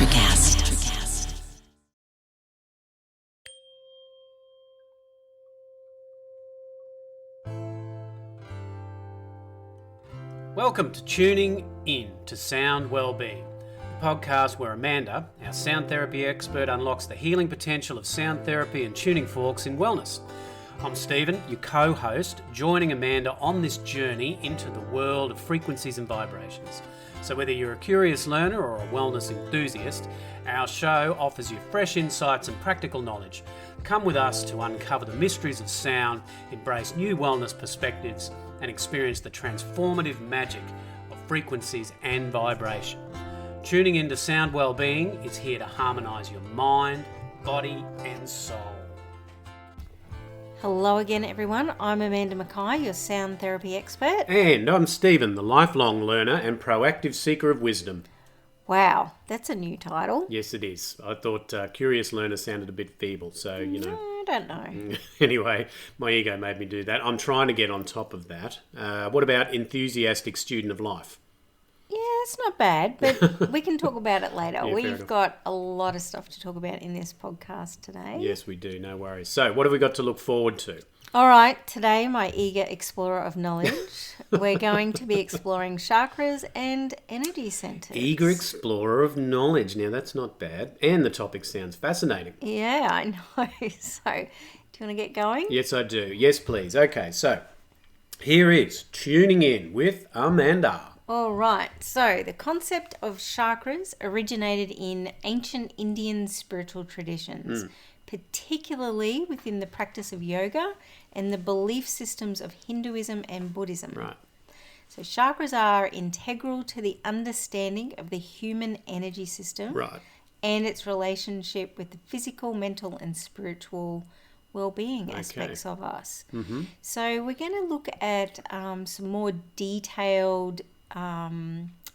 TantraCast. Welcome to Tuning In to Sound Wellbeing, the podcast where Amanda, our sound therapy expert, unlocks the healing potential of sound therapy and tuning forks in wellness. I'm Stephen, your co-host, joining Amanda on this journey into the world of frequencies and vibrations. So whether you're a curious learner or a wellness enthusiast, our show offers you fresh insights and practical knowledge. Come with us to uncover the mysteries of sound, embrace new wellness perspectives, and experience the transformative magic of frequencies and vibration. Tuning into Sound Wellbeing is here to harmonise your mind, body and soul. Hello again, everyone. I'm Amanda Mackay, your sound therapy expert. And I'm Stephen, the lifelong learner and proactive seeker of wisdom. Wow, that's a new title. Yes, it is. I thought curious learner sounded a bit feeble, so, you know. I don't know. Anyway, my ego made me do that. I'm trying to get on top of that. What about enthusiastic student of life? Yeah, it's not bad, but we can talk about it later. Yeah, We've got a lot of stuff to talk about in this podcast today. Yes, we do. No worries. So, what have we got to look forward to? All right, today, my eager explorer of knowledge, we're going to be exploring chakras and energy centres. Eager explorer of knowledge. Now, that's not bad. And the topic sounds fascinating. Yeah, I know. So, do you want to get going? Yes, I do. Yes, please. Okay, so here is Tuning In with Amanda. All right, so the concept of chakras originated in ancient Indian spiritual traditions, particularly within the practice of yoga and the belief systems of Hinduism and Buddhism. Right. So chakras are integral to the understanding of the human energy system Right. and its relationship with the physical, mental and spiritual well-being aspects of us. Mm-hmm. So we're going to look at some more detailed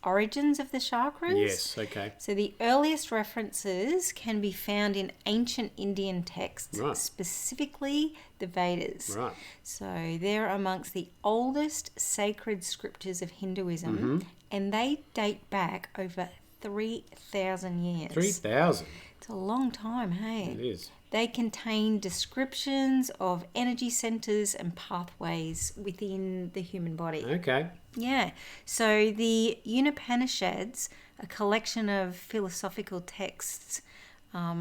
origins of the chakras. Yes, okay. So the earliest references can be found in ancient Indian texts, Right. specifically the Vedas. Right. So they're amongst the oldest sacred scriptures of Hinduism, and they date back over 3,000 years. 3,000. It's a long time, hey? It is. They contain descriptions of energy centres and pathways within the human body. Okay. Yeah. So the Upanishads, a collection of philosophical texts,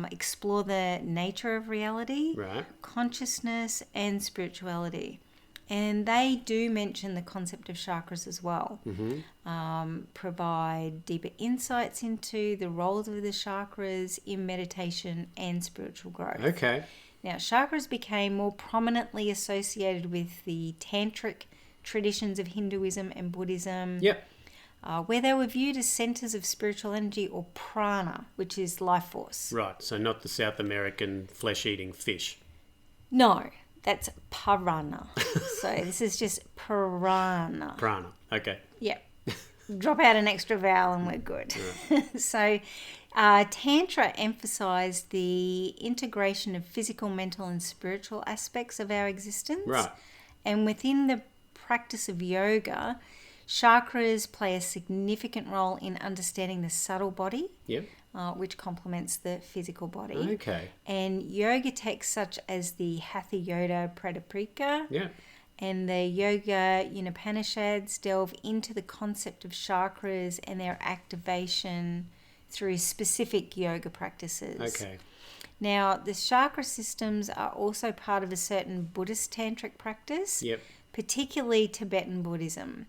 explore the nature of reality, Right. consciousness, and spirituality. And they do mention the concept of chakras as well, provide deeper insights into the roles of the chakras in meditation and spiritual growth. Okay. Now, chakras became more prominently associated with the tantric traditions of Hinduism and Buddhism, Yep. where they were viewed as centers of spiritual energy or prana, which is life force. Right. So not the South American flesh-eating fish. No, that's parana. So this is just prana. Prana. Okay. Yep. Drop out an extra vowel and we're good. So Tantra emphasized the integration of physical, mental and spiritual aspects of our existence. Right. And within the practice of yoga, chakras play a significant role in understanding the subtle body, Yep. which complements the physical body. Okay. And yoga texts such as the Hatha Yoga Pradipika Yeah. and the Yoga Upanishads delve into the concept of chakras and their activation through specific yoga practices. Okay. Now, the chakra systems are also part of a certain Buddhist tantric practice, Yep. particularly Tibetan Buddhism.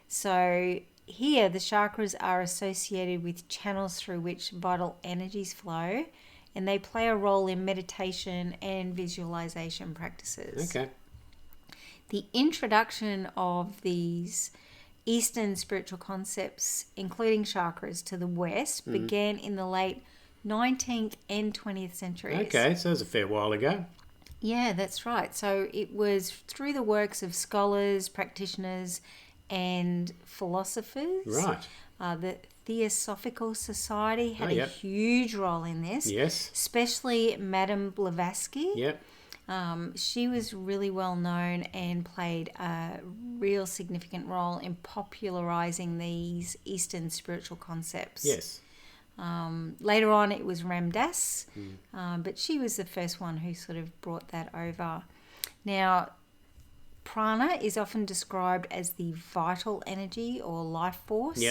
So here, the chakras are associated with channels through which vital energies flow, and they play a role in meditation and visualization practices. Okay. The introduction of these Eastern spiritual concepts, including chakras, to the West began in the late 19th and 20th centuries. Okay. So that was a fair while ago. Yeah, that's right. So it was through the works of scholars, practitioners, and philosophers. Right. The Theosophical Society had yep. a huge role in this. Yes. Especially Madame Blavatsky. Yep. She was really well known and played a real significant role in popularizing these Eastern spiritual concepts. Yes. Later on, it was Ram Dass, but she was the first one who sort of brought that over. Now, prana is often described as the vital energy or life force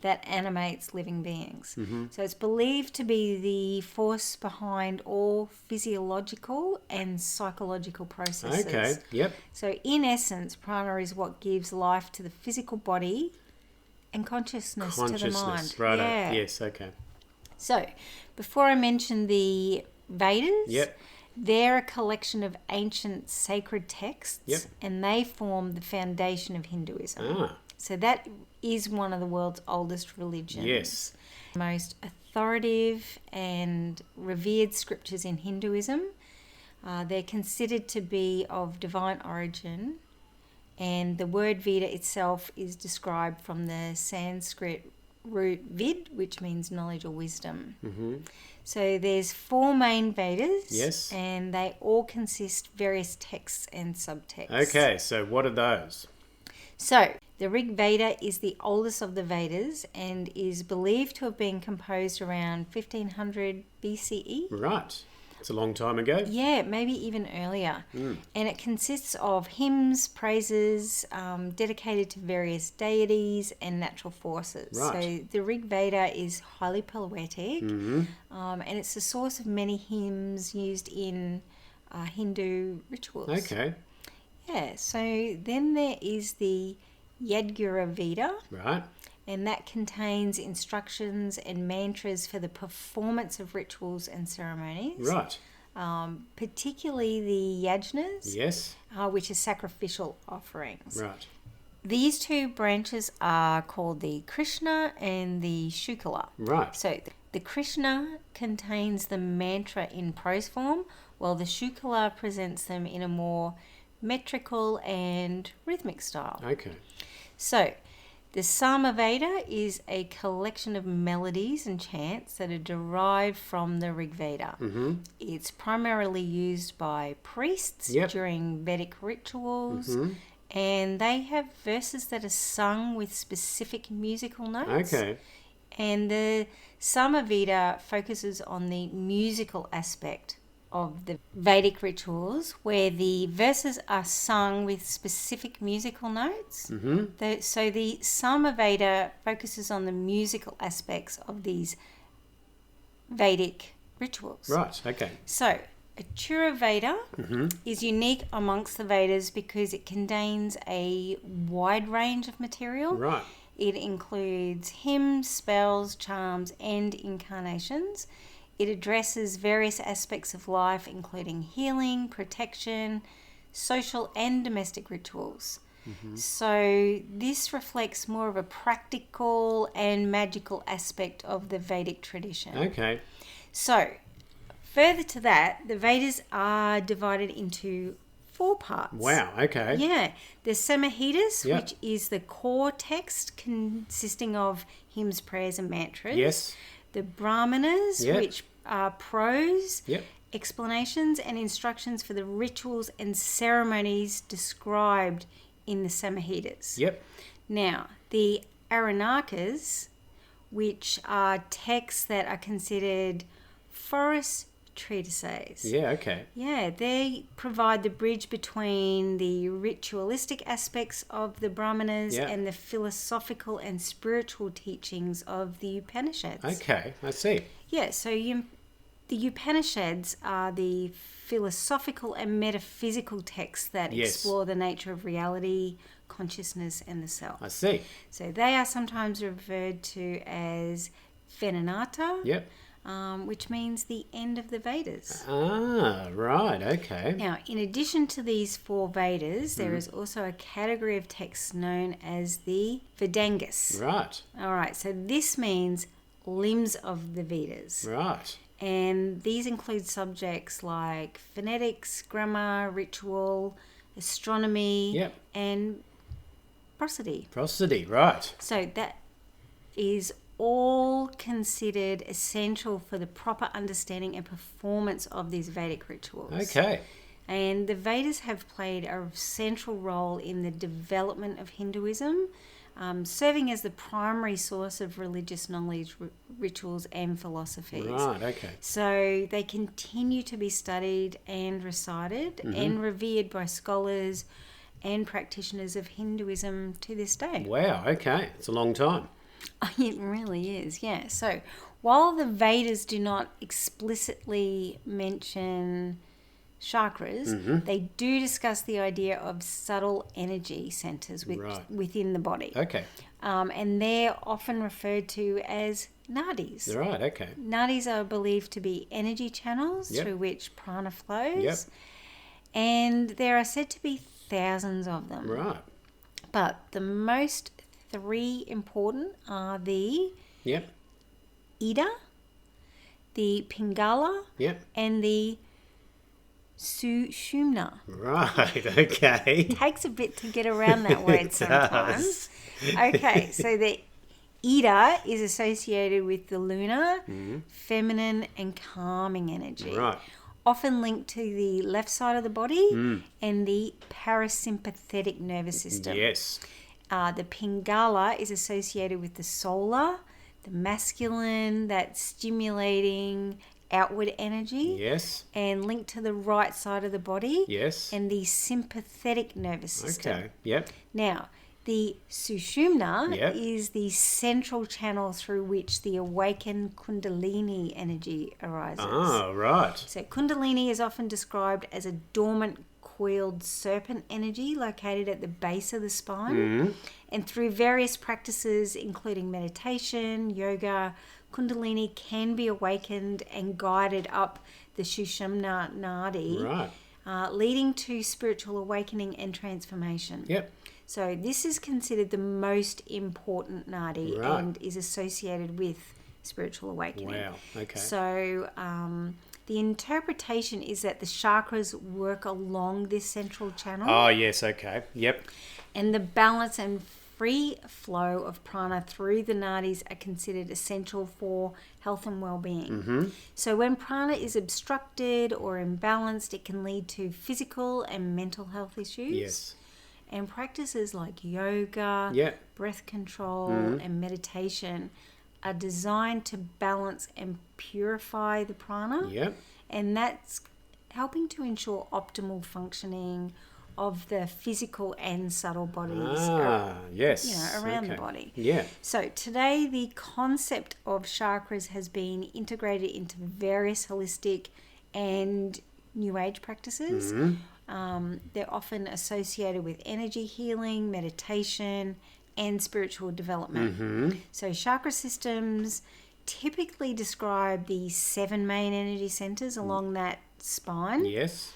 that animates living beings. So it's believed to be the force behind all physiological and psychological processes. Okay, yep. So in essence, prana is what gives life to the physical body and consciousness to the mind. Right. Yeah. Yes, okay. So before I mention the Vedas, Yep. they're a collection of ancient sacred texts, Yep. and they form the foundation of Hinduism. Ah, So that is one of the world's oldest religions. yes. Most authoritative and revered scriptures in Hinduism. They're considered to be of divine origin, and the word Veda itself is described from the Sanskrit root vid, which means knowledge or wisdom. So there's 4 main Vedas, Yes. and they all consist various texts and subtexts. Okay, so what are those? So the Rig Veda is the oldest of the Vedas and is believed to have been composed around 1500 BCE. Right. It's a long time ago. Yeah, maybe even earlier. And it consists of hymns, praises, dedicated to various deities and natural forces. Right. So the Rig Veda is highly poetic, and it's the source of many hymns used in Hindu rituals. Okay, Yeah, so then there is the Yajura Veda, right. and that contains instructions and mantras for the performance of rituals and ceremonies. Right. Particularly the yajnas, Yes. which is sacrificial offerings. Right. These 2 branches are called the Krishna and the Shukla. Right. So the Krishna contains the mantra in prose form, while the Shukla presents them in a more metrical and rhythmic style. Okay. So the Samaveda is a collection of melodies and chants that are derived from the Rig Veda. It's primarily used by priests Yep. during Vedic rituals, and they have verses that are sung with specific musical notes. Okay. And the Samaveda focuses on the musical aspect of the Vedic rituals, where the verses are sung with specific musical notes. So the Samaveda focuses on the musical aspects of these Vedic rituals. Right. Okay. So Achura Veda is unique amongst the Vedas because it contains a wide range of material. Right. It includes hymns, spells, charms, and incarnations. It addresses various aspects of life, including healing, protection, social and domestic rituals. So this reflects more of a practical and magical aspect of the Vedic tradition. Okay. So, further to that, the Vedas are divided into 4 parts. Wow. Okay. Yeah. The Samhitas, Yep. which is the core text consisting of hymns, prayers, and mantras. Yes. The Brahmanas, Yep. which are prose, Yep. explanations and instructions for the rituals and ceremonies described in the Samhitas. Yep. Now, the Aranakas, which are texts that are considered forest treatises. Yeah. Okay. Yeah, they provide the bridge between the ritualistic aspects of the Brahmanas Yeah. and the philosophical and spiritual teachings of the Upanishads. Okay. I see. Yeah, so the Upanishads are the philosophical and metaphysical texts that Yes. explore the nature of reality, consciousness, and the self. I see. So they are sometimes referred to as Venanata, Yep. which means the end of the Vedas. Ah. Right. Okay. Now, in addition to these 4 Vedas, there is also a category of texts known as the Vedangas. Right. All right, so this means limbs of the Vedas. Right. And these include subjects like phonetics, grammar, ritual, astronomy, Yep. and prosody. Prosody. Right. So that is all considered essential for the proper understanding and performance of these Vedic rituals. Okay. And the Vedas have played a central role in the development of Hinduism, serving as the primary source of religious knowledge, rituals and philosophies. Right, okay. So they continue to be studied and recited and revered by scholars and practitioners of Hinduism to this day. Wow, okay. It's a long time. It really is, yeah. So while the Vedas do not explicitly mention chakras, they do discuss the idea of subtle energy centres within the body. Okay. And they're often referred to as nadis. Right, okay. Nadis are believed to be energy channels Yep. through which prana flows. Yep. And there are said to be thousands of them. Right. But the most three important are the Yep. Ida, the Pingala, Yep. and the Sushumna. Right, okay. Takes a bit to get around that word It sometimes. does. Okay, so the Ida is associated with the lunar, feminine, and calming energy. Right. Often linked to the left side of the body and the parasympathetic nervous system. Yes. The Pingala is associated with the solar, the masculine, that stimulating outward energy. Yes. And linked to the right side of the body. Yes. And the sympathetic nervous system. Okay. Yep. Now, the Sushumna Yep. is the central channel through which the awakened Kundalini energy arises. Oh, right. So Kundalini is often described as a dormant coiled serpent energy located at the base of the spine. And through various practices, including meditation, yoga, Kundalini can be awakened and guided up the Sushumna Nadi, Right. leading to spiritual awakening and transformation. Yep. So this is considered the most important Nadi Right. and is associated with spiritual awakening. Wow. Okay. So the interpretation is that the chakras work along this central channel, Oh, yes. Okay. Yep. and the balance and free flow of prana through the nadis are considered essential for health and well-being. So when prana is obstructed or imbalanced, it can lead to physical and mental health issues. Yes. And practices like yoga, Yep. breath control, and meditation are designed to balance and purify the prana. Yep. And that's helping to ensure optimal functioning of the physical and subtle bodies Yes. around the Okay. body. Yeah. So today the concept of chakras has been integrated into various holistic and new age practices. They're often associated with energy healing, meditation, and spiritual development. So chakra systems typically describe the 7 main energy centers along that spine. Yes.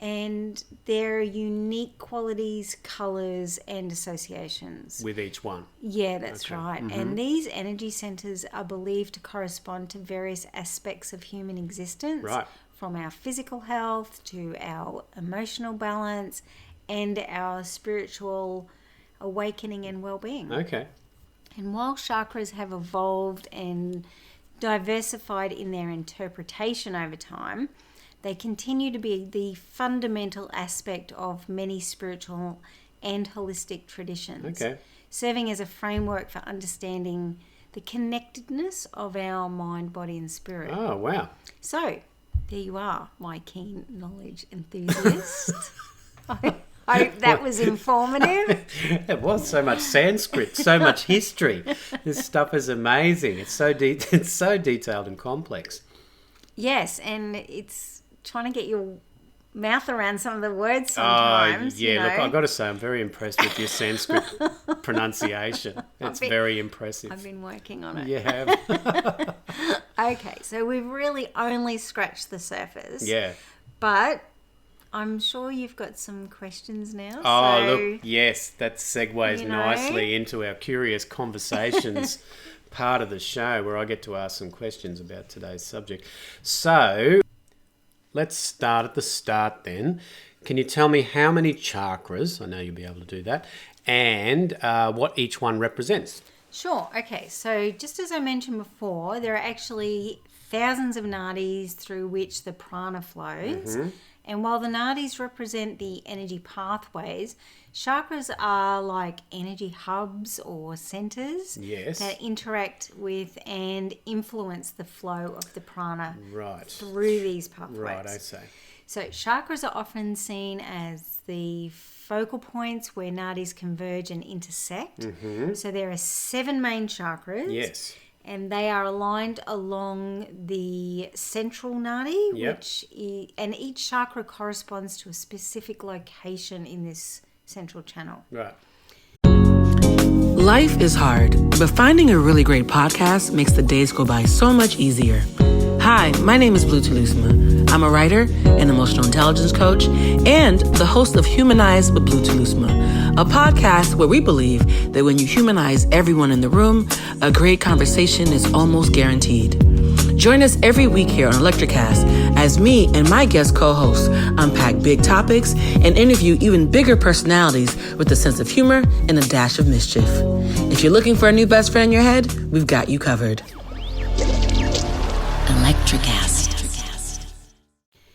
And their unique qualities, colours and associations. With each one. Yeah, that's right. And these energy centres are believed to correspond to various aspects of human existence. Right. From our physical health to our emotional balance and our spiritual awakening and well-being. Okay. And while chakras have evolved and diversified in their interpretation over time, they continue to be the fundamental aspect of many spiritual and holistic traditions, Okay. serving as a framework for understanding the connectedness of our mind, body and spirit. Oh, wow. So, there you are, my keen knowledge enthusiast. I hope that was informative. It was so much Sanskrit, so much history. This stuff is amazing. It's so it's so detailed and complex. Yes, and it's trying to get your mouth around some of the words sometimes. Yeah, you know. look, I've got to say I'm very impressed with your Sanskrit pronunciation. It's very impressive. I've been working on it. You have. Okay, so we've really only scratched the surface. Yeah. But I'm sure you've got some questions now. Oh, so, look, yes, that segues you know. nicely into our Curious Conversations part of the show where I get to ask some questions about today's subject. So, let's start at the start then. Can you tell me how many chakras, I know you'll be able to do that, and what each one represents? Sure. Okay, so just as I mentioned before, there are actually thousands of nadis through which the prana flows. And while the nadis represent the energy pathways, chakras are like energy hubs or centers Yes. that interact with and influence the flow of the prana through these pathways. Right, I see. So chakras are often seen as the focal points where nadis converge and intersect. Mm-hmm. So there are 7 main chakras. Yes. And they are aligned along the central nadi, Yep. and each chakra corresponds to a specific location in this central channel. Right. Life is hard, but finding a really great podcast makes the days go by so much easier. Hi, my name is Blue Telusma. I'm a writer, an emotional intelligence coach, and the host of Humanize with Blue Telusma, a podcast where we believe that when you humanize everyone in the room, a great conversation is almost guaranteed. Join us every week here on Electricast as me and my guest co-hosts unpack big topics and interview even bigger personalities with a sense of humor and a dash of mischief. If you're looking for a new best friend in your head, we've got you covered. Electricast.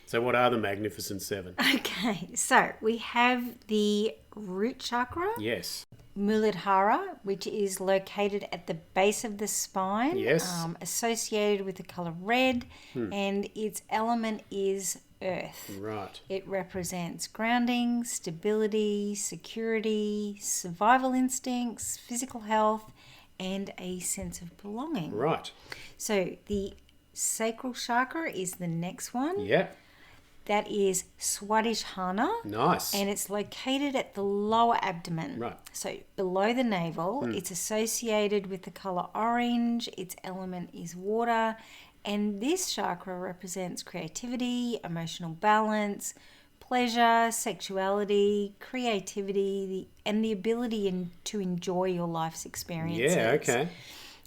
So what are the Magnificent 7? Okay, so we have the root chakra, Yes. Muladhara, which is located at the base of the spine, Yes. associated with the color red, and its element is earth. Right. It represents grounding, stability, security, survival instincts, physical health, and a sense of belonging. Right. So the sacral chakra is the next one. Yeah. That is Swadhisthana. Nice. And it's located at the lower abdomen. Right. So below the navel. It's associated with the color orange. Its element is water. And this chakra represents creativity, emotional balance, pleasure, sexuality, creativity, and the ability to enjoy your life's experiences. Yeah, okay.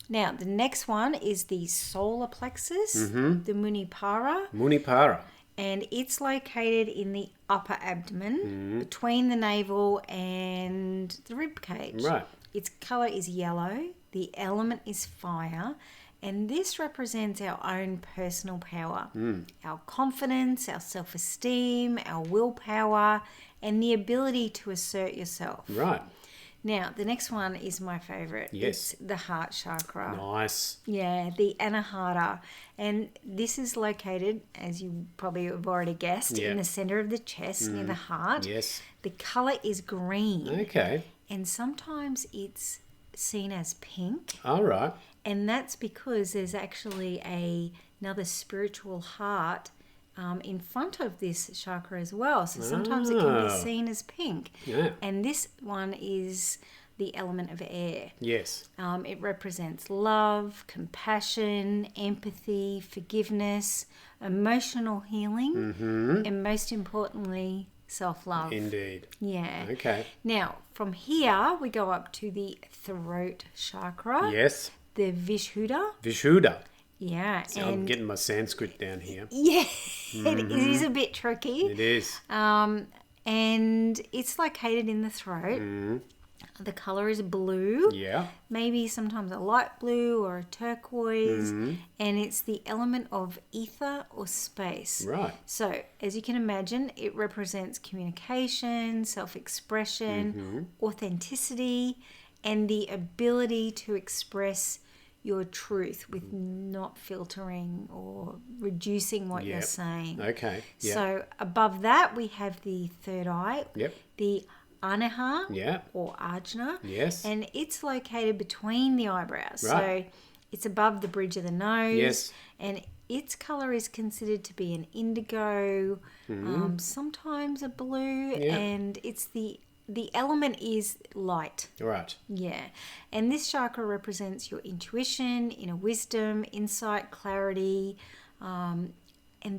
Now, the next one is the solar plexus, the Munipara. Munipara. And it's located in the upper abdomen, between the navel and the rib cage. Right. Its colour is yellow, the element is fire, and this represents our own personal power, our confidence, our self-esteem, our willpower, and the ability to assert yourself. Right. Now, the next one is my favourite. Yes. It's the heart chakra. Nice. Yeah, the Anahata. And this is located, as you probably have already guessed, Yeah. in the centre of the chest, near the heart. Yes. The colour is green. Okay. And sometimes it's seen as pink. All right. And that's because there's actually another spiritual heart in front of this chakra as well. So sometimes it can be seen as pink. Yeah. And this one is the element of air. Yes. It represents love, compassion, empathy, forgiveness, emotional healing, and most importantly, self-love. Indeed. Yeah. Okay. Now, from here, we go up to the throat chakra, Yes. the Vishuddha. Vishuddha. Yeah. So I'm getting my Sanskrit down here. Yeah, it is a bit tricky. It is. And it's located in the throat. The colour is blue. Yeah. Maybe sometimes a light blue or a turquoise. And it's the element of ether or space. Right. So, as you can imagine, it represents communication, self-expression, authenticity, and the ability to express your truth with not filtering or reducing what you're saying. Okay. Yep. So above that we have the third eye, Yep. the Anaha Yeah. or Ajna. Yes. And it's located between the eyebrows. Right. So it's above the bridge of the nose. Yes. And its colour is considered to be an indigo, sometimes a blue, Yeah. and it's the element is light. Right. Yeah. And this chakra represents your intuition, inner wisdom, insight, clarity, and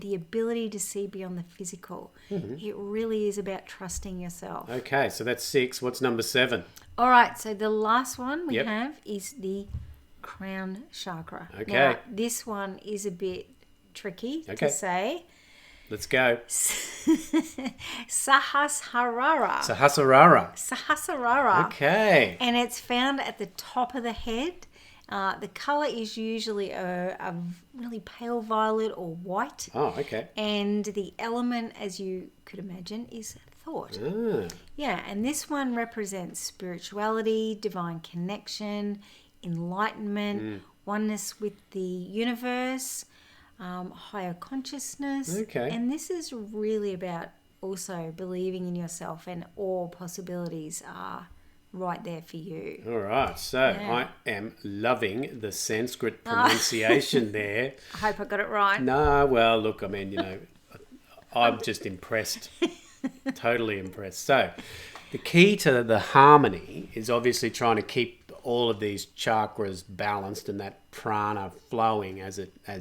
the ability to see beyond the physical. It really is about trusting yourself. Okay, so that's 6. What's number 7? All right, so the last one we Yep. have is the crown chakra. Okay. Now, this one is a bit tricky Okay. to say. Let's go. Sahasrara. Sahasrara. Sahasrara. Okay. And it's found at the top of the head The colour is usually a really pale violet or white. Oh, okay. And the element, as you could imagine, is thought. Ah. Yeah, and this one represents spirituality, divine connection, enlightenment, oneness with the universe, higher consciousness. Okay. And this is really about also believing in yourself, and all possibilities are right there for you. All right. So I am loving the Sanskrit pronunciation there. I hope I got it right. No, well, look, I mean, I'm just impressed. Totally impressed. So the key to the harmony is obviously trying to keep all of these chakras balanced and that prana flowing as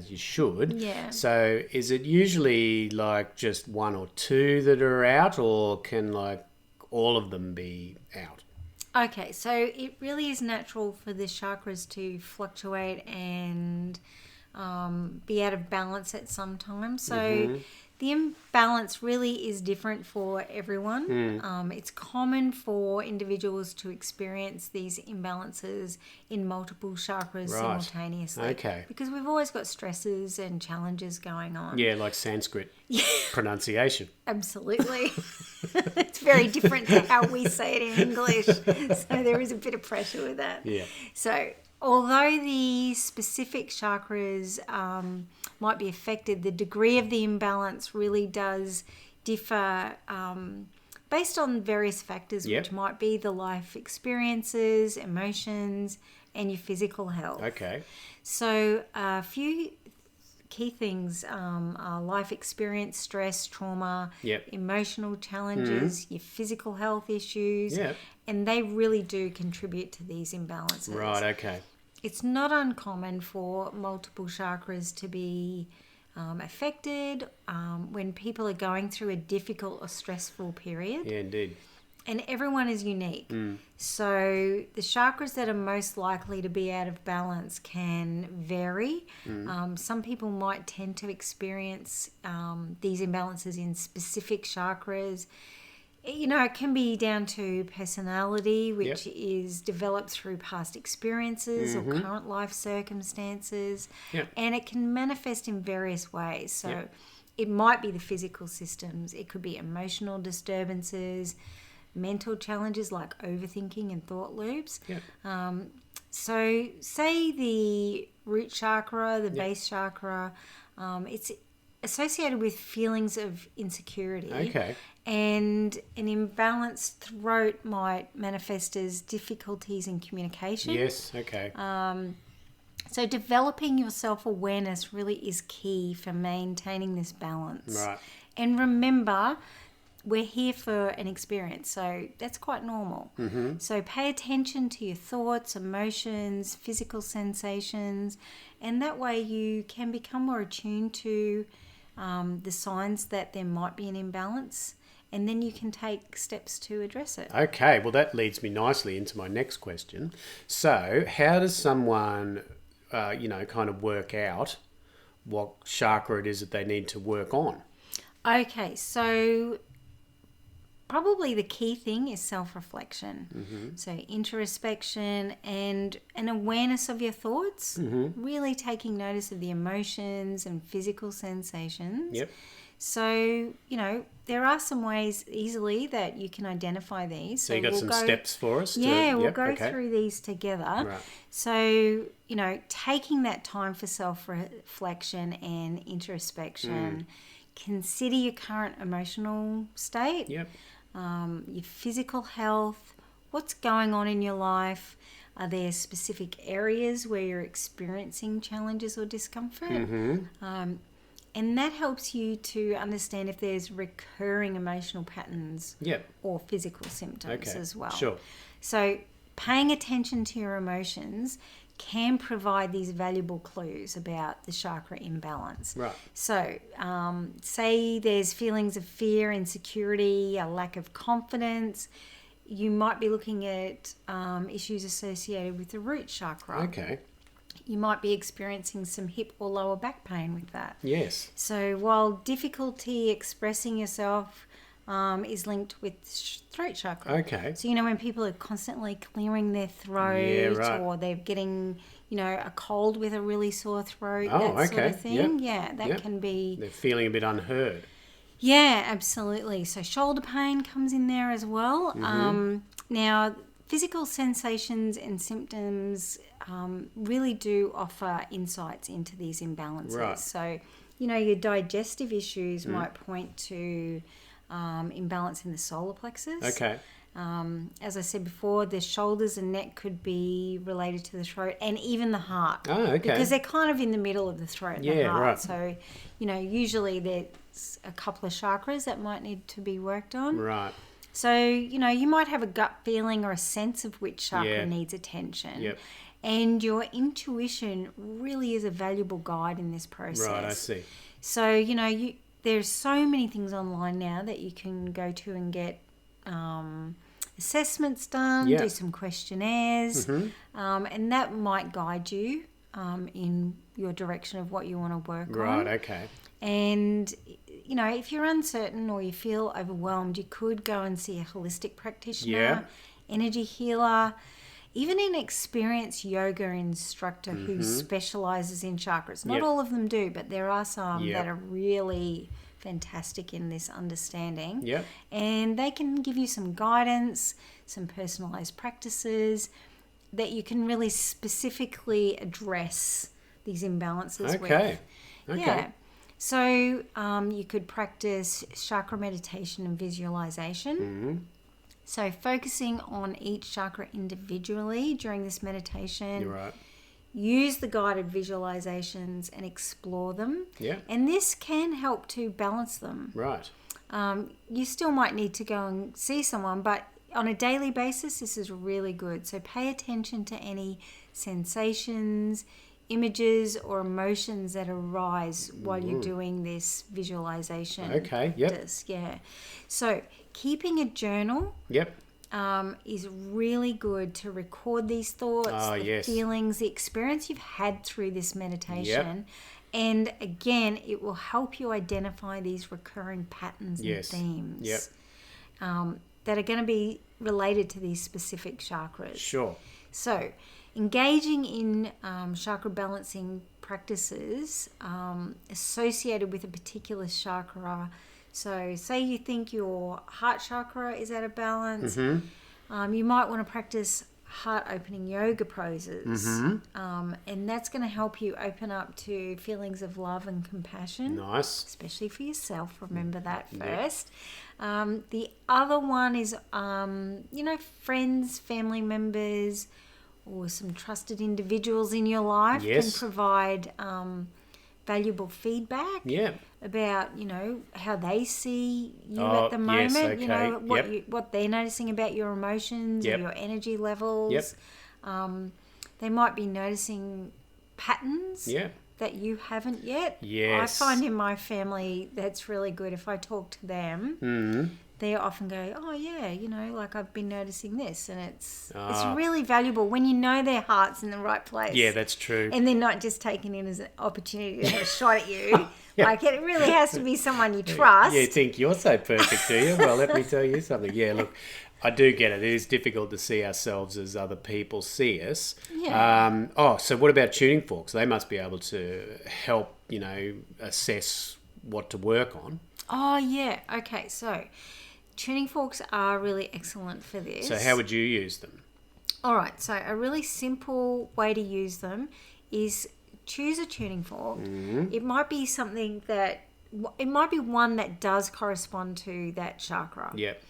you should. Yeah. So is it usually like just one or two that are out, or can like all of them be out? Okay, so it really is natural for the chakras to fluctuate and be out of balance at some time. So the imbalance really is different for everyone. It's common for individuals to experience these imbalances in multiple chakras simultaneously. Okay. Because we've always got stresses and challenges going on. Yeah, like Sanskrit pronunciation. Absolutely. It's very different to how we say it in English. So there is a bit of pressure with that. Yeah. So although the specific chakras might be affected, the degree of the imbalance really does differ based on various factors, which might be the life experiences, emotions, and your physical health. Okay. So a few key things are life experience, stress, trauma, emotional challenges, your physical health issues, and they really do contribute to these imbalances. Right, okay. It's not uncommon for multiple chakras to be affected when people are going through a difficult or stressful period. Yeah, indeed. And everyone is unique. So the chakras that are most likely to be out of balance can vary. Some people might tend to experience these imbalances in specific chakras. You know, it can be down to personality, which is developed through past experiences or current life circumstances. And it can manifest in various ways. So it might be the physical systems. It could be emotional disturbances, mental challenges like overthinking and thought loops. So say the root chakra, the base chakra, it's associated with feelings of insecurity. Okay. And an imbalanced throat might manifest as difficulties in communication. Yes, okay. So developing your self-awareness really is key for maintaining this balance. Right. And remember, we're here for an experience, so that's quite normal. So pay attention to your thoughts, emotions, physical sensations, and that way you can become more attuned to the signs that there might be an imbalance, and then you can take steps to address it. Okay, well that leads me nicely into my next question. So how does someone, kind of work out what chakra it is that they need to work on? Okay, so probably the key thing is self-reflection. So introspection and an awareness of your thoughts, really taking notice of the emotions and physical sensations. So, there are some ways easily that you can identify these. So you got some steps for us? We'll go through these together. Right. So, taking that time for self-reflection and introspection, consider your current emotional state, your physical health, what's going on in your life. Are there specific areas where you're experiencing challenges or discomfort? And that helps you to understand if there's recurring emotional patterns or physical symptoms as well. Sure. So paying attention to your emotions can provide these valuable clues about the chakra imbalance. Right. So say there's feelings of fear, insecurity, a lack of confidence. You might be looking at issues associated with the root chakra. Okay. You might be experiencing some hip or lower back pain with that. Yes. So while difficulty expressing yourself is linked with throat chakra. Okay. So, when people are constantly clearing their throat or they're getting, a cold with a really sore throat, that sort of thing. Yep. That can be... They're feeling a bit unheard. Yeah, absolutely. So shoulder pain comes in there as well. Now, physical sensations and symptoms really do offer insights into these imbalances. Right. So, your digestive issues might point to imbalance in the solar plexus. Okay. As I said before, the shoulders and neck could be related to the throat and even the heart. Oh, okay. Because they're kind of in the middle of the throat and the heart. Right. So, usually there's a couple of chakras that might need to be worked on. Right. So, you might have a gut feeling or a sense of which chakra needs attention. Yep. And your intuition really is a valuable guide in this process. Right, I see. So, there's so many things online now that you can go to and get assessments done, do some questionnaires, and that might guide you in your direction of what you want to work on. Right, okay. And, if you're uncertain or you feel overwhelmed, you could go and see a holistic practitioner, energy healer, even an experienced yoga instructor who specializes in chakras. Not all of them do, but there are some that are really fantastic in this understanding. Yep. And they can give you some guidance, some personalized practices that you can really specifically address these imbalances with. Okay. Yeah. So you could practice chakra meditation and visualization. So focusing on each chakra individually during this meditation. You're right. Use the guided visualizations and explore them. Yeah. And this can help to balance them. Right. You still might need to go and see someone, but on a daily basis, this is really good. So pay attention to any sensations, images, or emotions that arise while you're doing this visualization. Okay, yep. Yeah. So keeping a journal is really good to record these thoughts, the feelings, the experience you've had through this meditation. And again, it will help you identify these recurring patterns and themes that are going to be related to these specific chakras. Sure. So engaging in chakra balancing practices associated with a particular chakra. So say you think your heart chakra is out of balance, you might want to practice heart opening yoga poses, and that's going to help you open up to feelings of love and compassion. Nice. Especially for yourself, remember that first. The other one is friends, family members, or some trusted individuals in your life can provide valuable feedback about, how they see you at the moment, what they're noticing about your emotions or your energy levels. They might be noticing patterns that you haven't yet. I find in my family that's really good. If I talk to them, they often go, oh yeah, I've been noticing this, and it's really valuable when you know their heart's in the right place. Yeah, that's true. And they're not just taking it as an opportunity to have a shot at you. Like, it really has to be someone you trust. You think you're so perfect, do you? Well, let me tell you something. Yeah, look, I do get it. It is difficult to see ourselves as other people see us. Yeah. So what about tuning forks? They must be able to help, assess what to work on. Oh, yeah. Okay, so tuning forks are really excellent for this. So how would you use them? All right, so a really simple way to use them is choose a tuning fork. It might be one that does correspond to that chakra. Yep.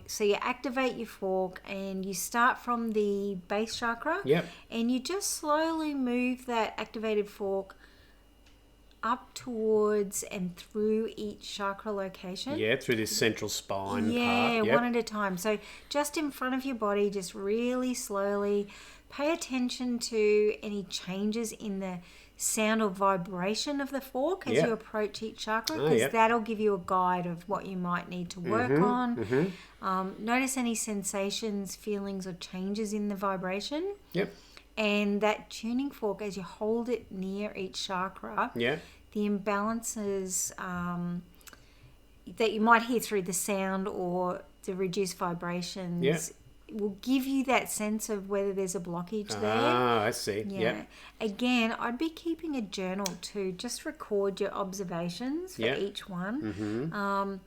So you activate your fork and you start from the base chakra. Yep. And you just slowly move that activated fork up towards and through each chakra location. Yeah, through this central spine part. Yeah, one at a time. So just in front of your body, just really slowly pay attention to any changes in the sound or vibration of the fork as you approach each chakra, because that'll give you a guide of what you might need to work on. Notice any sensations, feelings, or changes in the vibration. Yep. And that tuning fork, as you hold it near each chakra, the imbalances that you might hear through the sound or the reduced vibrations. Yeah. Will give you that sense of whether there's a blockage there. Ah, I see. Yeah. Yep. Again, I'd be keeping a journal to just record your observations for each one.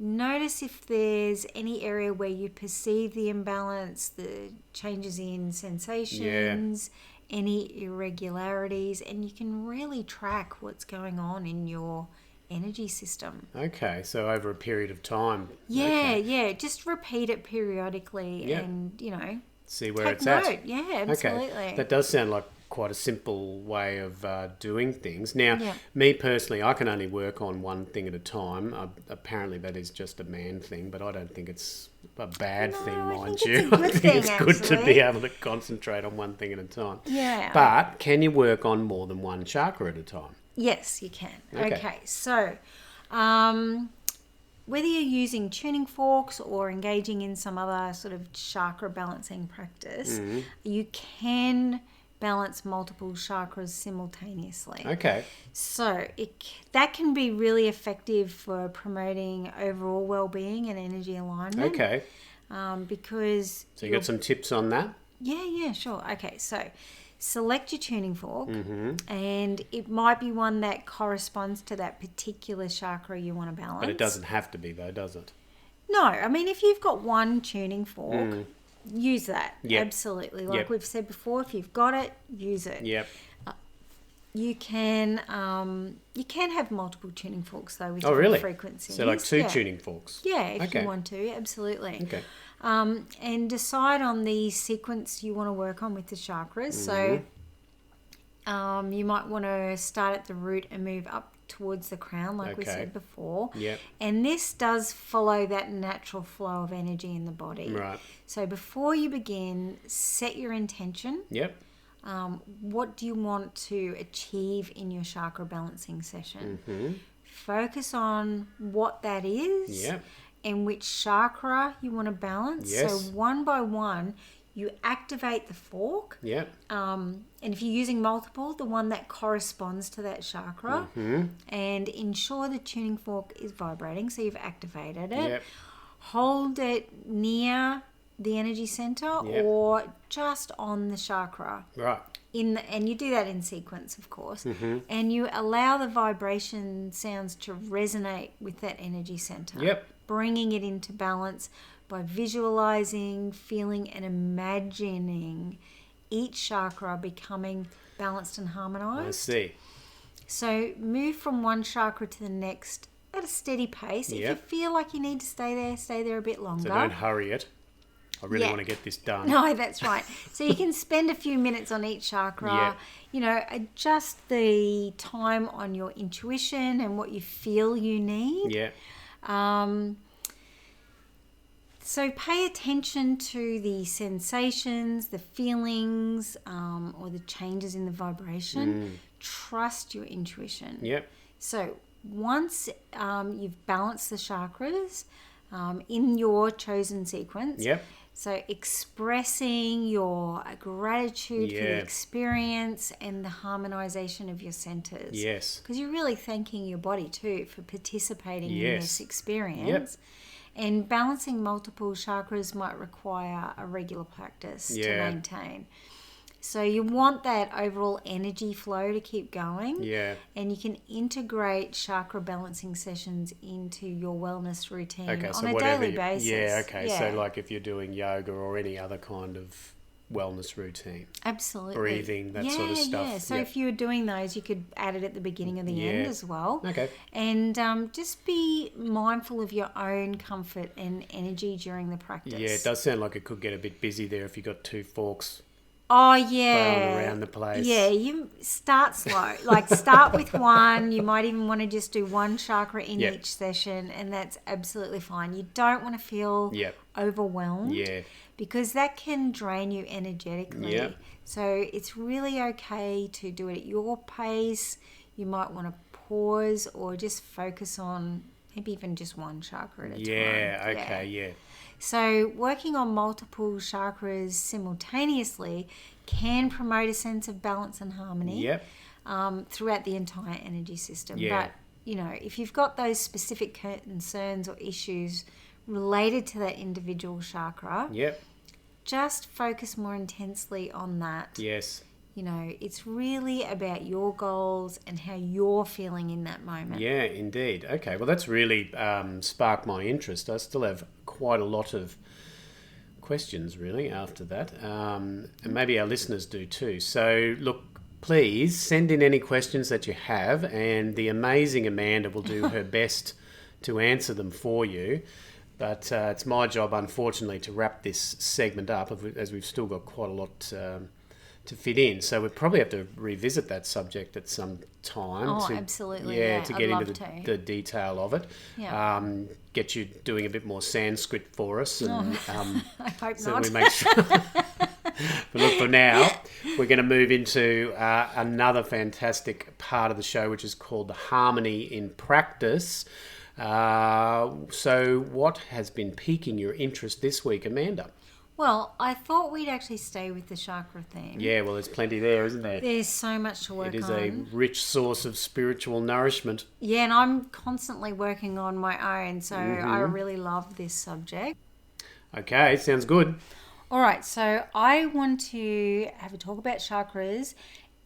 Notice if there's any area where you perceive the imbalance, the changes in sensations, any irregularities, and you can really track what's going on in your energy system. Okay, so over a period of time. Yeah. Just repeat it periodically and, See where take it's note. at. Yeah, absolutely. Okay, that does sound like quite a simple way of doing things. Now, Yeah. me personally, I can only work on one thing at a time. Apparently, that is just a man thing, but I don't think it's a bad thing, mind you. I think it's good to actually. be able to concentrate on one thing at a time. Yeah. But can you work on more than one chakra at a time? Yes, you can. Okay. Okay, so whether you're using tuning forks or engaging in some other sort of chakra balancing practice, you can balance multiple chakras simultaneously. Okay. So that can be really effective for promoting overall well-being and energy alignment. Okay. Because So you got some tips on that? Yeah, sure. Okay, so select your tuning fork, and it might be one that corresponds to that particular chakra you want to balance. But it doesn't have to be, though, does it? No, I mean, if you've got one tuning fork, use that. Yep. Absolutely. Like Yep. we've said before, if you've got it, use it. Yep. You can have multiple tuning forks though with Oh, different really? frequencies. So like two Yeah. tuning forks? Yeah, if Okay. you want to, absolutely. Okay. And decide on the sequence you want to work on with the chakras. So you might want to start at the root and move up towards the crown, like we Okay. said before. Yep. And this does follow that natural flow of energy in the body. Right. So before you begin, set your intention. Yep. What do you want to achieve in your chakra balancing session? Focus on what that is Yep. and which chakra you want to balance. Yes. So one by one, you activate the fork. Yep. And if you're using multiple, the one that corresponds to that chakra. And ensure the tuning fork is vibrating, so you've activated it. Yep. Hold it near the energy center Yep. or just on the chakra. Right. And you do that in sequence, of course. And you allow the vibration sounds to resonate with that energy center. Yep. Bringing it into balance by visualizing, feeling, and imagining each chakra becoming balanced and I harmonized. see. So move from one chakra to the next at a steady pace. If you Yep. feel like you need to stay there a bit longer. So don't hurry it. I really Yeah. want to get this done. No, that's right. So you can spend a few minutes on each chakra. Yeah. Adjust the time on your intuition and what you feel you need. Yeah. So pay attention to the sensations, the feelings, or the changes in the vibration. Trust your intuition. Yep. So once you've balanced the chakras in your chosen sequence, Yep. so expressing your gratitude for the Yeah. experience and the harmonization of your centers. Yes. Because you're really thanking your body too for participating in Yes. this experience. And balancing multiple chakras might require a regular practice to Yeah. maintain. So you want that overall energy flow to keep going. Yeah. And you can integrate chakra balancing sessions into your wellness routine Okay. So on a whatever. daily basis. Yeah. Okay. Yeah. So like if you're doing yoga or any other kind of wellness routine, Absolutely. breathing, that sort of stuff. Yeah, so Yep. if you were doing those, you could add it at the beginning of the end Yeah. as well. Okay. And just be mindful of your own comfort and energy during the practice. Yeah, it does sound like it could get a bit busy there if you got two forks Oh, yeah. thrown around the place. Yeah, you start slow. Like start with one. You might even want to just do one chakra in Yep. each session, and that's absolutely fine. You don't want to feel Yep. overwhelmed. Yeah. Because that can drain you energetically. Yep. So it's really okay to do it at your pace. You might want to pause or just focus on maybe even just one chakra at a Yeah. time. Okay. Yeah. So working on multiple chakras simultaneously can promote a sense of balance and harmony Yep. throughout the entire energy system. Yeah. But if you've got those specific concerns or issues related to that individual chakra, Yep. just focus more intensely on that. Yes. It's really about your goals and how you're feeling in that moment. Yeah, indeed. Okay, well, that's really sparked my interest. I still have quite a lot of questions, really, after that. And maybe our listeners do too. So, look, please send in any questions that you have, and the amazing Amanda will do her best to answer them for you. But it's my job, unfortunately, to wrap this segment up, as we've still got quite a lot to fit in. So we probably have to revisit that subject at some time. Oh, absolutely. Yeah, to get into to. the detail of it. Yeah. Get you doing a bit more Sanskrit for us. And, I hope so not. we make sure. But look, for now, we're going to move into another fantastic part of the show, which is called the Harmony in Practice. So what has been piquing your interest this week, Amanda? Well, I thought we'd actually stay with the chakra theme. Yeah, well, there's plenty there, isn't there? There's so much to work on. It is a rich source of spiritual nourishment. Yeah, and I'm constantly working on my own, so I really love this subject. Okay, sounds good. All right, so I want to have a talk about chakras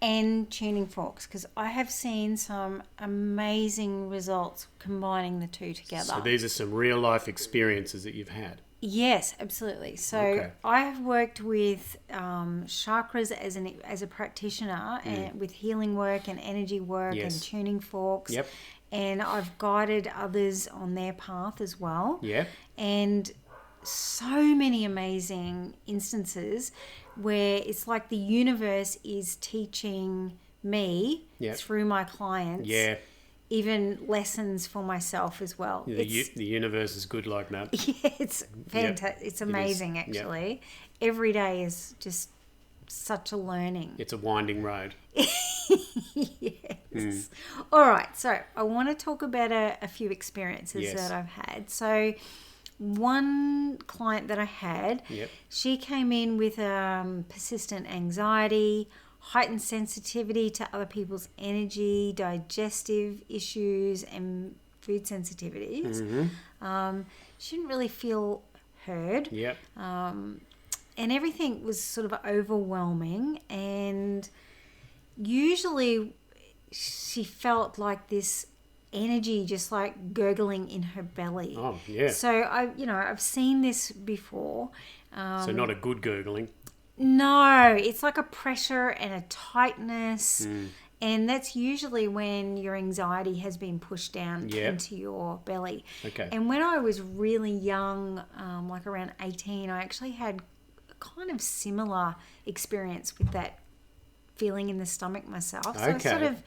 and tuning forks, because I have seen some amazing results combining the two together. So these are some real life experiences that you've had. Yes, absolutely. So Okay. I have worked with chakras as a practitioner and with healing work and energy work Yes. and tuning forks. Yep. And I've guided others on their path as well. Yeah. And so many amazing instances where it's like the universe is teaching me Yep. through my clients. Yeah. Even lessons for myself as well. The universe is good like that. Yeah, it's fantastic. It's amazing, Yep. actually. Every day is just such a learning. It's a winding road. Yes. All right. So I want to talk about a few experiences Yes. that I've had. So one client that I had, Yep. she came in with persistent anxiety, heightened sensitivity to other people's energy, digestive issues, and food sensitivities. She didn't really feel heard. Yep. And everything was sort of overwhelming, and usually she felt like this energy just like gurgling in her belly. Oh, yeah. So I've seen this before. So not a good gurgling. No, it's like a pressure and a tightness. And that's usually when your anxiety has been pushed down Yep. into your belly. Okay. And when I was really young, like around 18, I actually had a kind of similar experience with that feeling in the stomach myself. So I Okay. sort of,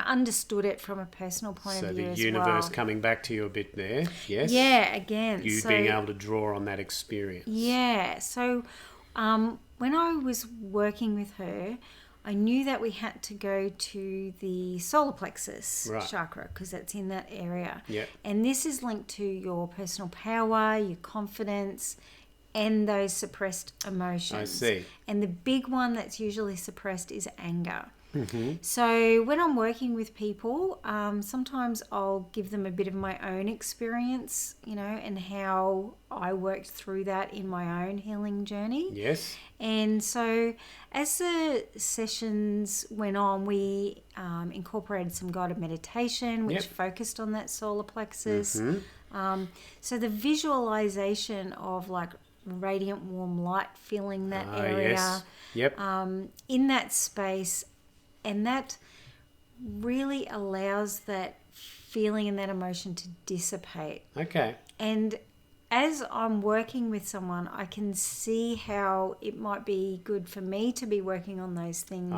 understood it from a personal point So of view the as universe well. coming back to you a bit there. Yes. Yeah, again. You being able to draw on that experience. Yeah. So when I was working with her, I knew that we had to go to the solar plexus Right. chakra, because that's in that area. Yep. And this is linked to your personal power, your confidence, and those suppressed emotions. I see. And the big one that's usually suppressed is anger. Mm-hmm. So when I'm working with people, sometimes I'll give them a bit of my own experience, and how I worked through that in my own healing journey. Yes. And so as the sessions went on, we incorporated some guided meditation, which Yep. focused on that solar plexus. Mm-hmm. So the visualization of like radiant warm light filling that area Yes. Yep. in that space, and that really allows that feeling and that emotion to dissipate. Okay. And as I'm working with someone, I can see how it might be good for me to be working on those things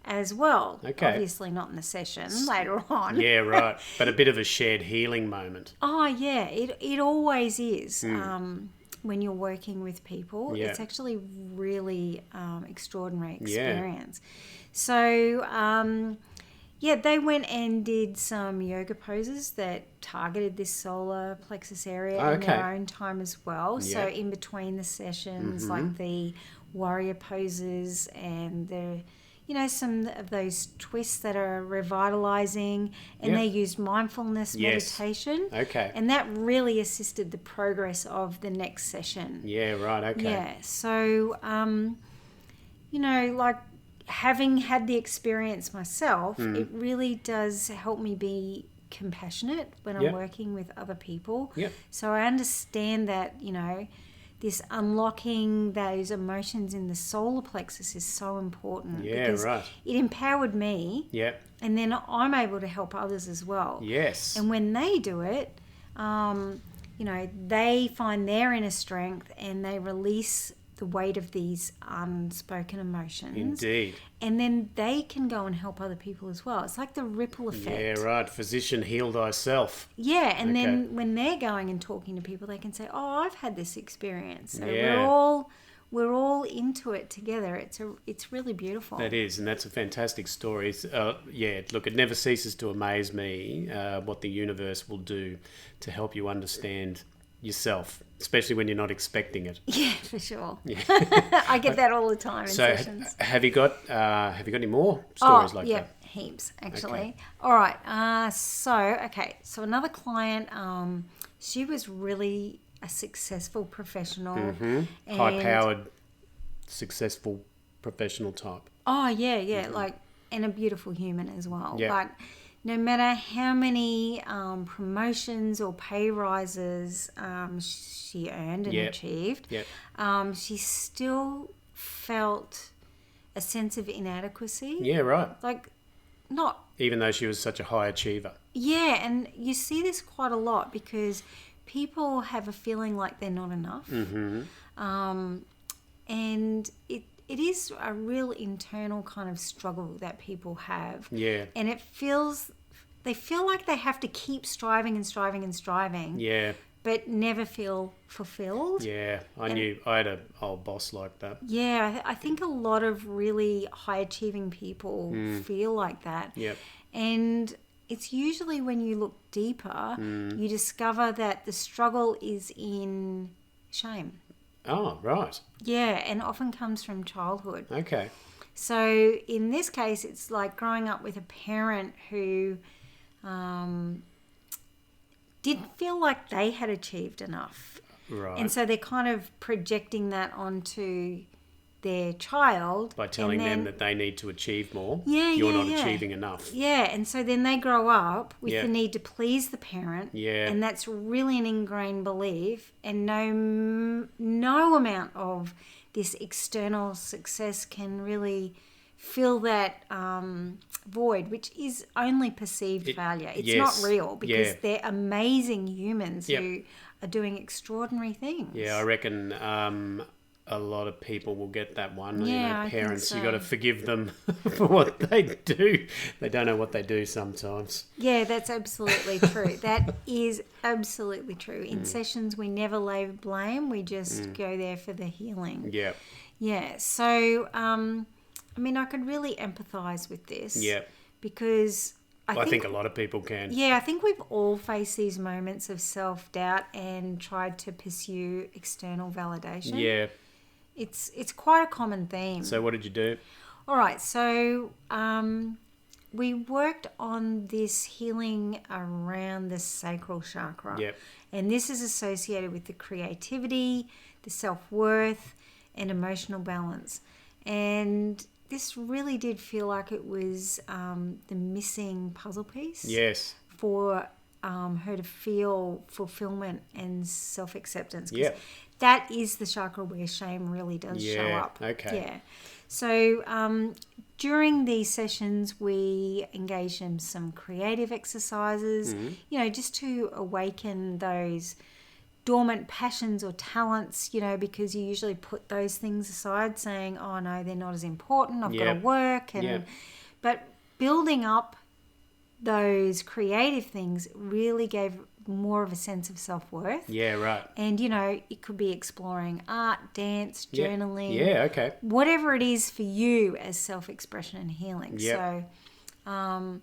as well. Okay. Obviously not in the session, later on. Yeah, right. But a bit of a shared healing moment. Oh, yeah, it always is. When you're working with people, Yeah. it's actually really extraordinary Yeah. experience. So, they went and did some yoga poses that targeted this solar plexus area in Okay. their own time as well. Yeah. So in between the sessions, like the warrior poses and the some of those twists that are revitalizing, and Yep. they used mindfulness Yes. meditation. Okay. And that really assisted the progress of the next session. Yeah, right, okay. Yeah. So, like having had the experience myself, it really does help me be compassionate when I'm Yep. working with other people. Yep. So I understand that, this unlocking those emotions in the solar plexus is so important. Yeah, because right. it empowered me, Yep. and then I'm able to help others as well. Yes. And when they do it, they find their inner strength and they release the weight of these unspoken emotions. Indeed. And then they can go and help other people as well. It's like the ripple effect. Yeah, right. Physician, heal thyself. Yeah, and Okay. then when they're going and talking to people, they can say, "Oh, I've had this experience." So Yeah. we're all into it together. It's really beautiful. That is, and that's a fantastic story. Look, it never ceases to amaze me what the universe will do to help you understand yourself, especially when you're not expecting it. Yeah, for sure. Yeah. I get that all the time in So, sessions. have you got any more stories like that? Heaps actually. Okay. All right. So another client, she was really a successful professional, and High-powered, successful professional type. oh yeah, and a beautiful human as well. Yeah. But no matter how many promotions or pay rises she earned and Yep. achieved, Yep. she still felt a sense of inadequacy. Yeah, right. Like, not, Even though she was such a high achiever. yeah, and you see this quite a lot because people have a feeling like they're not enough. And it is a real internal kind of struggle that people have. Yeah. And they feel like they have to keep striving and striving and striving, Yeah. but never feel fulfilled. Yeah. I had an old boss like that. Yeah, I think a lot of really high achieving people feel like that. Yep. And it's usually when you look deeper, you discover that the struggle is in shame. Oh, right. Yeah, and often comes from childhood. Okay. So in this case, it's like growing up with a parent who didn't feel like they had achieved enough. Right. And so they're kind of projecting that onto their child. By telling them that they need to achieve more. Yeah, You're yeah, not yeah. achieving enough. Yeah, and so then they grow up with Yeah. the need to please the parent. Yeah. And that's really an ingrained belief. And no amount of this external success can really fill that void, which is only perceived failure. It's yes. not real because Yeah. they're amazing humans Yep. who are doing extraordinary things. Yeah, I reckon a lot of people will get that one. Yeah, I think parents, so. you got to forgive them for what they do. They don't know what they do sometimes. Yeah, that's absolutely true. That is absolutely true. In sessions, we never lay blame. We just go there for the healing. Yeah. Yeah. So, I could really empathise with this. Yeah. Because I think a lot of people can. Yeah, I think we've all faced these moments of self-doubt and tried to pursue external validation. Yeah. It's quite a common theme. So what did you do? All right, so we worked on this healing around the sacral chakra. Yep. And this is associated with the creativity, the self-worth, and emotional balance. And this really did feel like it was the missing puzzle piece. Yes. For her to feel fulfillment and self-acceptance. 'Cause Yeah. that is the chakra where shame really does show Yeah, up. okay. Yeah. So during these sessions, we engage in some creative exercises, just to awaken those dormant passions or talents, because you usually put those things aside saying, oh no, they're not as important, I've got to Yep. work. Yep. But building up those creative things really gave more of a sense of self-worth. Yeah, right. And, it could be exploring art, dance, Yeah. journaling. Yeah, okay. Whatever it is for you as self-expression and healing. Yep. So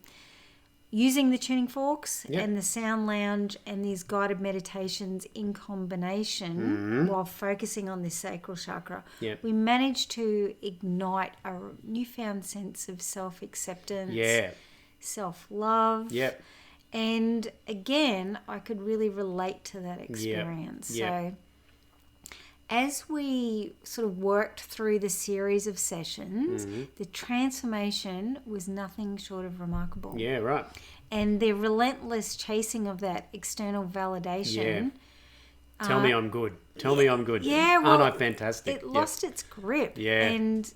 using the tuning forks Yep. and the sound lounge and these guided meditations in combination while focusing on this sacral chakra, Yep. we managed to ignite a newfound sense of self-acceptance, Yeah. self-love. Yep. And again, I could really relate to that experience. Yep. So as we sort of worked through the series of sessions, the transformation was nothing short of remarkable. Yeah, right. And the relentless chasing of that external validation. Tell me I'm good. Tell me I'm good. Yeah, well, aren't I fantastic? It lost its grip. Yeah. And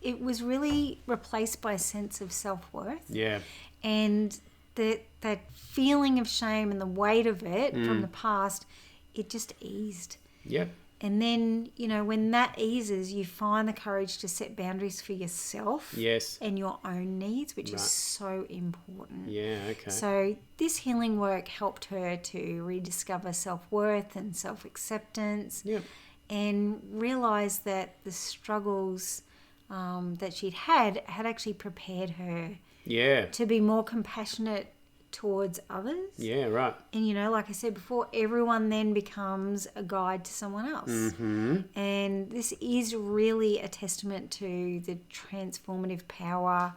it was really replaced by a sense of self-worth. Yeah. And that feeling of shame and the weight of it from the past, it just eased. Yep. And then, when that eases, you find the courage to set boundaries for yourself Yes. and your own needs, which Right. is so important. Yeah, okay. So this healing work helped her to rediscover self-worth and self-acceptance Yep. and realize that the struggles that she'd had actually prepared her Yeah. to be more compassionate towards others. Yeah, right. And, like I said before, everyone then becomes a guide to someone else. Mm-hmm. And this is really a testament to the transformative power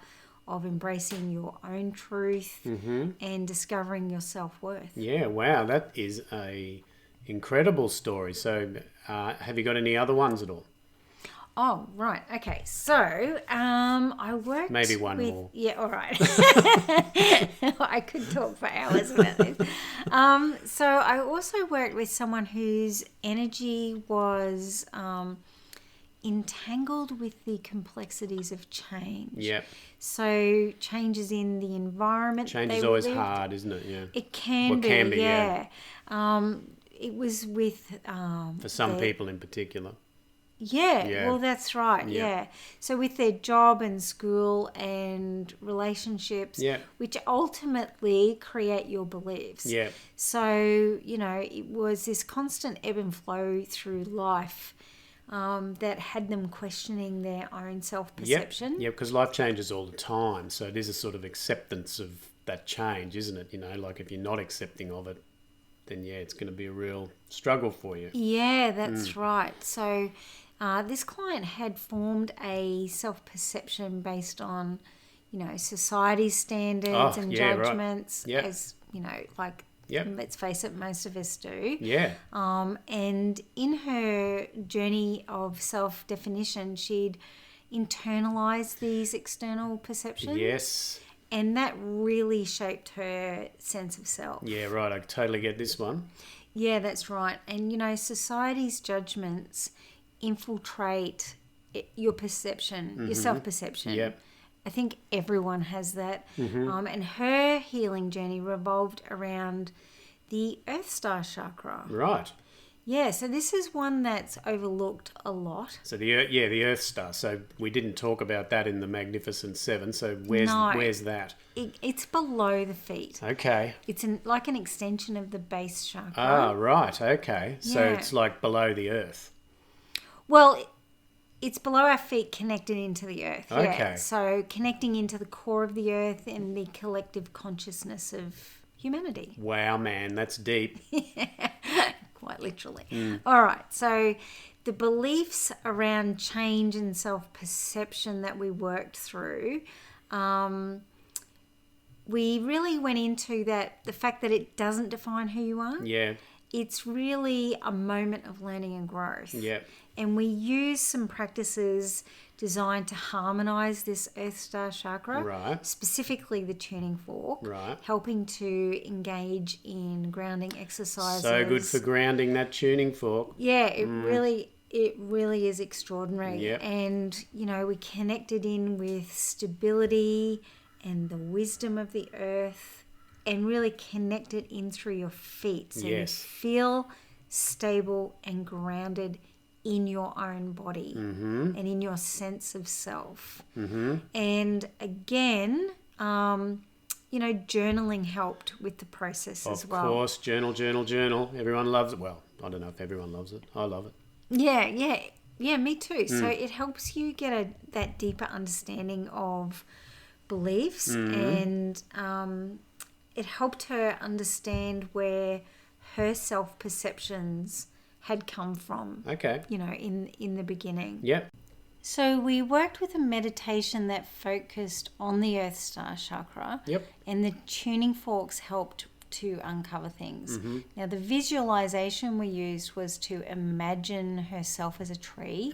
of embracing your own truth and discovering your self-worth. Yeah, wow, that is a incredible story. So have you got any other ones at all? Oh, right. Okay. So, I worked Maybe one with, more. Yeah, all right. I could talk for hours about this. So I also worked with someone whose energy was entangled with the complexities of change. Yep. So changes in the environment. Change they is always lived. hard, isn't it? Yeah. It can Well, be, can be, yeah. It was with... For some people in particular. Yeah, well, that's right. Yeah. Yeah. So with their job and school and relationships, Yeah. which ultimately create your beliefs. Yeah. So, it was this constant ebb and flow through life that had them questioning their own self-perception. Yeah, because life changes all the time. So it is a sort of acceptance of that change, isn't it? Like if you're not accepting of it, then it's going to be a real struggle for you. Yeah, that's right. So this client had formed a self-perception based on, society's standards and judgments, Right. Yep. as, like, Yep. let's face it, most of us do. Yeah. And in her journey of self-definition, she'd internalized these external perceptions. Yes. And that really shaped her sense of self. Yeah, right. I totally get this one. Yeah, that's right. And, society's judgments infiltrate your perception, your self-perception. Yep. I think everyone has that. And her healing journey revolved around the Earth Star chakra. Right. Yeah, so this is one that's overlooked a lot. So the Earth Star. So we didn't talk about that in the Magnificent Seven. So where's that? It's below the feet. Okay. It's like an extension of the base chakra. Ah, right. Okay. So Yeah. it's like below the earth. Well, it's below our feet, connected into the earth. Okay. Yeah. So connecting into the core of the earth and the collective consciousness of humanity. Wow, man, that's deep. Quite literally. All right. So the beliefs around change and self-perception that we worked through, we really went into the fact that it doesn't define who you are. Yeah. It's really a moment of learning and growth. Yeah. And we use some practices designed to harmonise this Earth Star chakra. Right. Specifically the tuning fork. Right. Helping to engage in grounding exercises. So good for grounding that tuning fork. Yeah, it really is extraordinary. Yep. And, we connected in with stability and the wisdom of the earth and really connected in through your feet. So Yes. you feel stable and grounded in your own body and in your sense of self. And again, journaling helped with the process as well. Of course, journal. Everyone loves it. Well, I don't know if everyone loves it. I love it. Yeah, me too. So it helps you get that deeper understanding of beliefs and it helped her understand where her self-perceptions had come from. Okay. In the beginning. Yep. So we worked with a meditation that focused on the Earth Star chakra. Yep. And the tuning forks helped to uncover things. Mm-hmm. Now, the visualization we used was to imagine herself as a tree,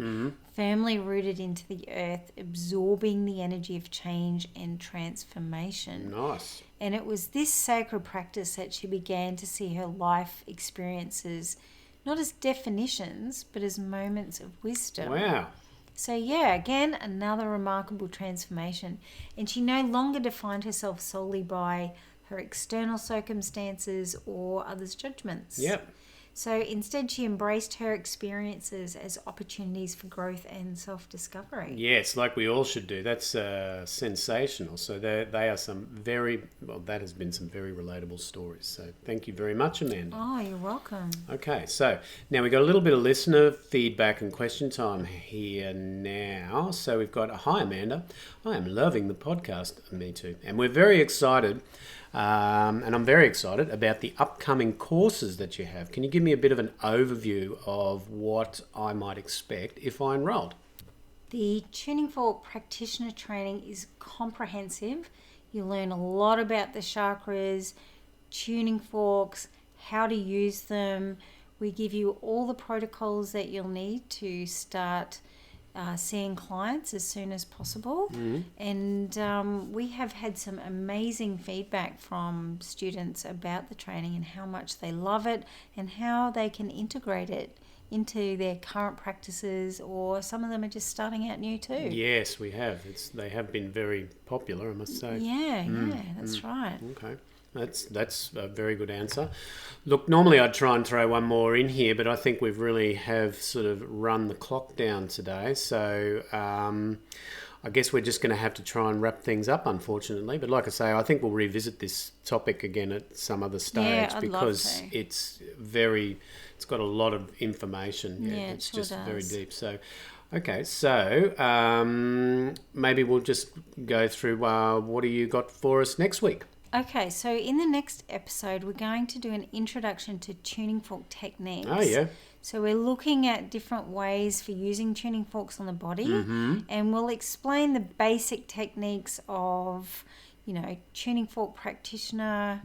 firmly rooted into the earth, absorbing the energy of change and transformation. Nice. And it was this sacred practice that she began to see her life experiences not as definitions, but as moments of wisdom. Wow. So yeah, again, another remarkable transformation. And she no longer defined herself solely by her external circumstances or others' judgments. Yep. So instead, she embraced her experiences as opportunities for growth and self-discovery. Yes, like we all should do. That's sensational. So they are that has been some very relatable stories. So thank you very much, Amanda. Oh, you're welcome. Okay, so now we've got a little bit of listener feedback and question time here now. So we've got, hi Amanda, I am loving the podcast. Me too. And we're very excited. And I'm very excited about the upcoming courses that you have. Can you give me a bit of an overview of what I might expect if I enrolled? The Tuning Fork Practitioner Training is comprehensive. You learn a lot about the chakras, tuning forks, how to use them. We give you all the protocols that you'll need to start seeing clients as soon as possible. And we have had some amazing feedback from students about the training and how much they love it and how they can integrate it into their current practices, or some of them are just starting out new too. Yes, we have. They have been very popular, I must say. Yeah, that's right. Okay. That's a very good answer. Look, normally I'd try and throw one more in here, but I think we've really have sort of run the clock down today. So I guess we're just going to have to try and wrap things up, unfortunately. But like I say, I think we'll revisit this topic again at some other stage, because it's got a lot of information. Yeah, it's just very deep. So, okay, so maybe we'll just go through what do you got for us next week? Okay, so in the next episode, we're going to do an introduction to tuning fork techniques. Oh, yeah. So we're looking at different ways for using tuning forks on the body, and we'll explain the basic techniques of, tuning fork practitioner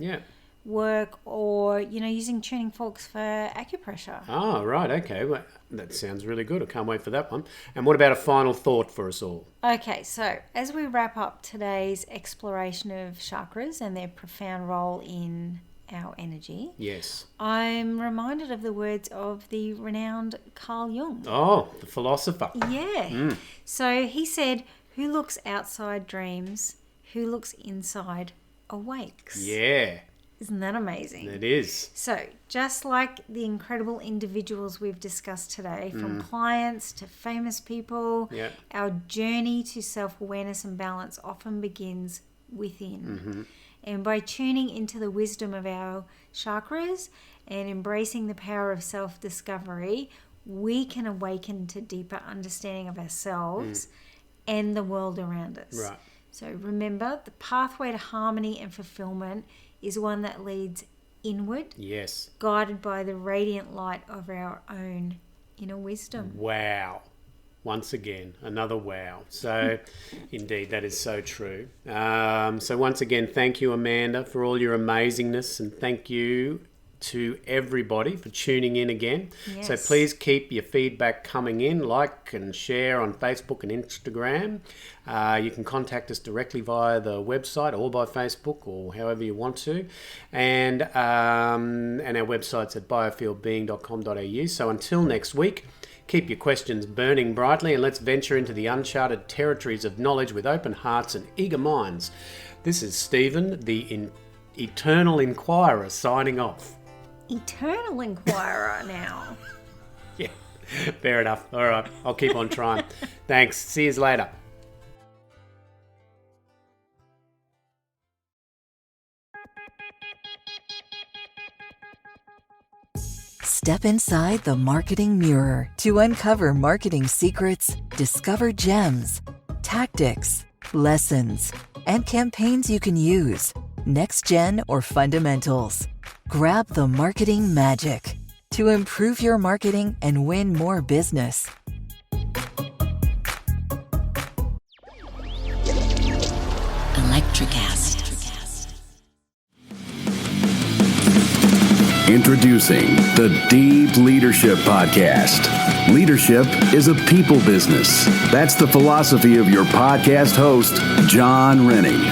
work, or, using tuning forks for acupressure. Oh, right, okay. Well, that sounds really good. I can't wait for that one. And what about a final thought for us all? Okay, so as we wrap up today's exploration of chakras and their profound role in our energy, yes, I'm reminded of the words of the renowned Carl Jung. Oh, the philosopher. Yeah. So he said, "Who looks outside dreams, who looks inside awakes." Yeah. Isn't that amazing? It is. So, just like the incredible individuals we've discussed today, from clients to famous people, our journey to self-awareness and balance often begins within. And by tuning into the wisdom of our chakras and embracing the power of self-discovery, we can awaken to deeper understanding of ourselves and the world around us. Right. So remember, the pathway to harmony and fulfillment is one that leads inward, yes, guided by the radiant light of our own inner wisdom. Wow. Once again, another wow. So, indeed, that is so true. So once again, thank you, Amanda, for all your amazingness, and thank you to everybody for tuning in again. Yes. So please keep your feedback coming in, like and share on Facebook and Instagram. You can contact us directly via the website or by Facebook, or however you want to. And our website's at biofieldbeing.com.au. So until next week, keep your questions burning brightly, and let's venture into the uncharted territories of knowledge with open hearts and eager minds. This is Stephen, the Eternal Inquirer, signing off. Eternal Inquirer now. Yeah, fair enough. All right, I'll keep on trying. Thanks. See you later. Step inside the marketing mirror to uncover marketing secrets, discover gems, tactics, lessons, and campaigns you can use. next gen, or fundamentals. Grab the marketing magic to improve your marketing and win more business. Electricast. Introducing the Deep Leadership Podcast. Leadership is a people business. That's the philosophy of your podcast host, John Rennie.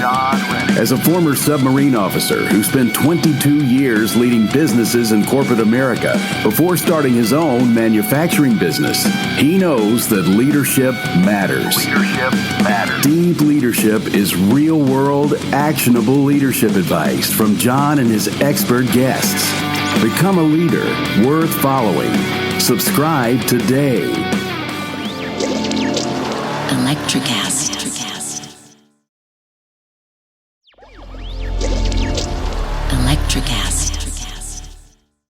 As a former submarine officer who spent 22 years leading businesses in corporate America before starting his own manufacturing business, he knows that leadership matters. Deep Leadership is real-world, actionable leadership advice from John and his expert guests. Become a leader worth following. Subscribe today. Electricast. Electricast.